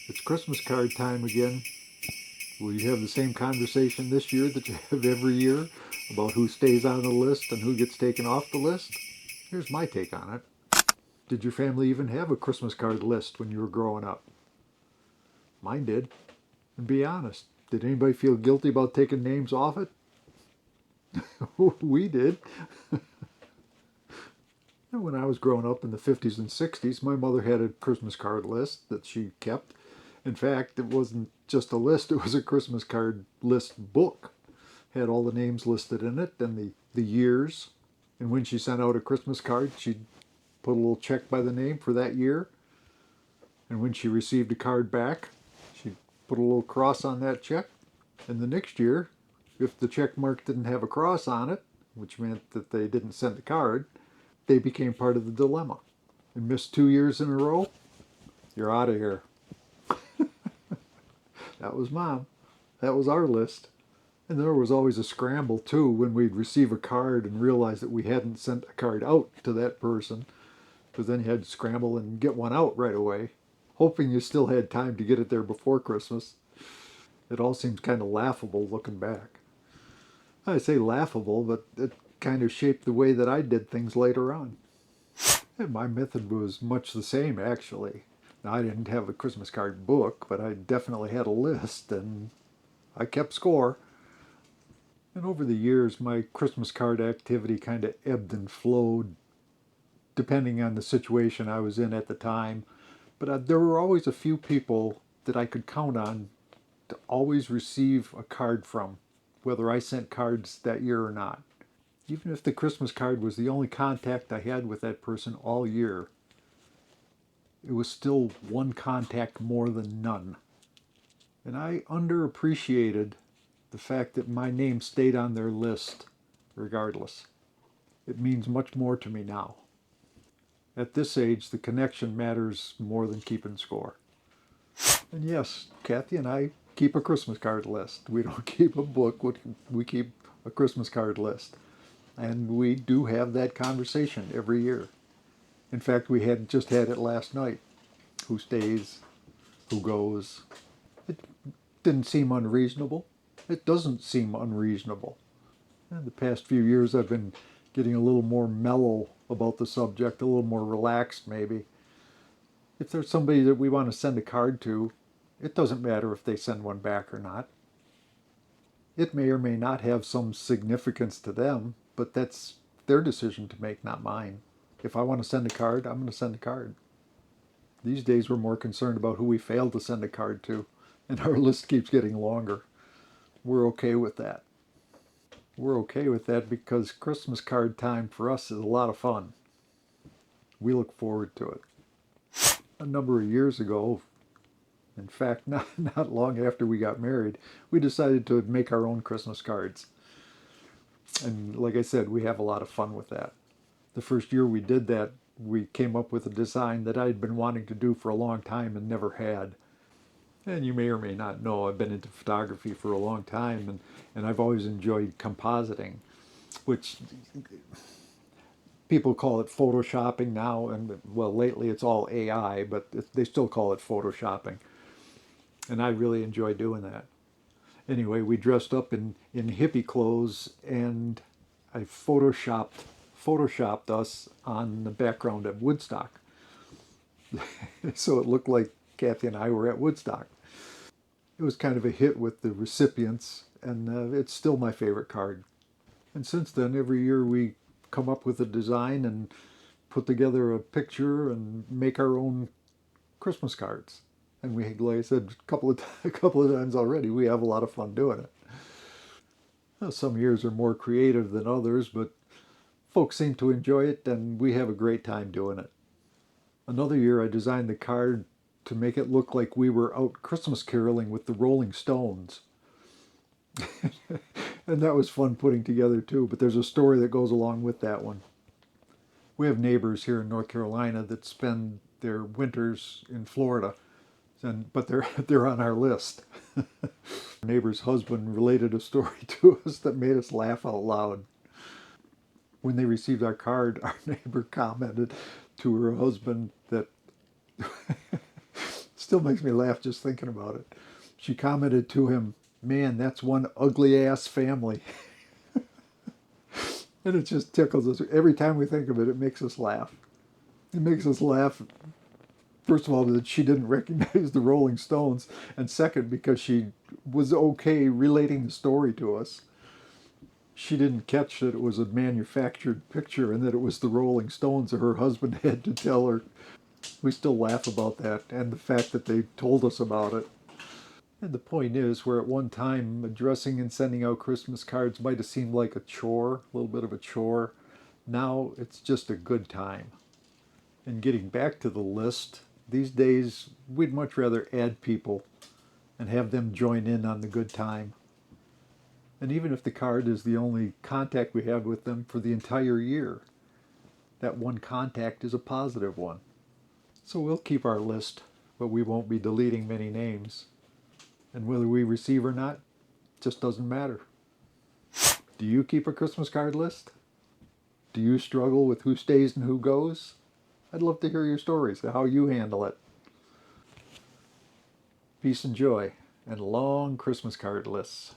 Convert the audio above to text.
It's Christmas card time again. Will you have the same conversation this year that you have every year about who stays on the list and who gets taken off the list? Here's my take on it. Did your family even have a Christmas card list when you were growing up? Mine did. And be honest, did anybody feel guilty about taking names off it? We did. When I was growing up in the 50s and 60s, my mother had a Christmas card list that she kept. In fact, it wasn't just a list, it was a Christmas card list book. Had all the names listed in it and the years. And when she sent out a Christmas card, she'd put a little check by the name for that year. And when she received a card back, she'd put a little cross on that check. And the next year, if the check mark didn't have a cross on it, which meant that they didn't send the card, they became part of the dilemma. And missed 2 years in a row, you're out of here. That was mom. That was our list. And there was always a scramble too when we'd receive a card and realize that we hadn't sent a card out to that person, because then you had to scramble and get one out right away, hoping you still had time to get it there before Christmas. It all seems kind of laughable looking back. I say laughable, but it kind of shaped the way that I did things later on. And my method was much the same, actually. Now, I didn't have a Christmas card book, but I definitely had a list, and I kept score. And over the years, my Christmas card activity kind of ebbed and flowed depending on the situation I was in at the time. But there were always a few people that I could count on to always receive a card from, whether I sent cards that year or not. Even if the Christmas card was the only contact I had with that person all year, it was still one contact more than none. And I underappreciated the fact that my name stayed on their list regardless. It means much more to me now. At this age, the connection matters more than keeping score. And yes, Kathy and I keep a Christmas card list. We don't keep a book, we keep a Christmas card list. And we do have that conversation every year. In fact, we had just had it last night. Who stays, who goes. It didn't seem unreasonable. It doesn't seem unreasonable. In the past few years, I've been getting a little more mellow about the subject, a little more relaxed maybe. If there's somebody that we want to send a card to, it doesn't matter if they send one back or not. It may or may not have some significance to them, but that's their decision to make, not mine. If I want to send a card, I'm going to send a card. These days, we're more concerned about who we failed to send a card to, and our list keeps getting longer. We're okay with that. We're okay with that because Christmas card time for us is a lot of fun. We look forward to it. A number of years ago, in fact, not long after we got married, we decided to make our own Christmas cards. And like I said, we have a lot of fun with that. The first year we did that, we came up with a design that I had been wanting to do for a long time and never had. And you may or may not know, I've been into photography for a long time, and I've always enjoyed compositing, which people call it photoshopping now, and well, lately it's all AI, but they still call it photoshopping. And I really enjoy doing that. Anyway, we dressed up in hippie clothes, and I photoshopped us on the background of Woodstock. So it looked like Kathy and I were at Woodstock. It was kind of a hit with the recipients, and it's still my favorite card. And since then, every year we come up with a design and put together a picture and make our own Christmas cards. And we, like I said, a couple of times already, we have a lot of fun doing it. Now, some years are more creative than others, but folks seem to enjoy it, and we have a great time doing it. Another year, I designed the card to make it look like we were out Christmas caroling with the Rolling Stones. And that was fun putting together too, but there's a story that goes along with that one. We have neighbors here in North Carolina that spend their winters in Florida, but they're on our list. Our neighbor's husband related a story to us that made us laugh out loud. When they received our card, our neighbor commented to her husband that Still makes me laugh just thinking about it. She commented to him, "Man, that's one ugly ass family." And it just tickles us. Every time we think of it, it makes us laugh. It makes us laugh, first of all, that she didn't recognize the Rolling Stones, and second, because she was okay relating the story to us. She didn't catch that it was a manufactured picture and that it was the Rolling Stones that her husband had to tell her. We still laugh about that and the fact that they told us about it. And the point is, where at one time addressing and sending out Christmas cards might have seemed like a chore, a little bit of a chore, now it's just a good time. And getting back to the list, these days we'd much rather add people and have them join in on the good time. And even if the card is the only contact we have with them for the entire year, that one contact is a positive one. So we'll keep our list, but we won't be deleting many names. And whether we receive or not, just doesn't matter. Do you keep a Christmas card list? Do you struggle with who stays and who goes? I'd love to hear your stories, how you handle it. Peace and joy, and long Christmas card lists.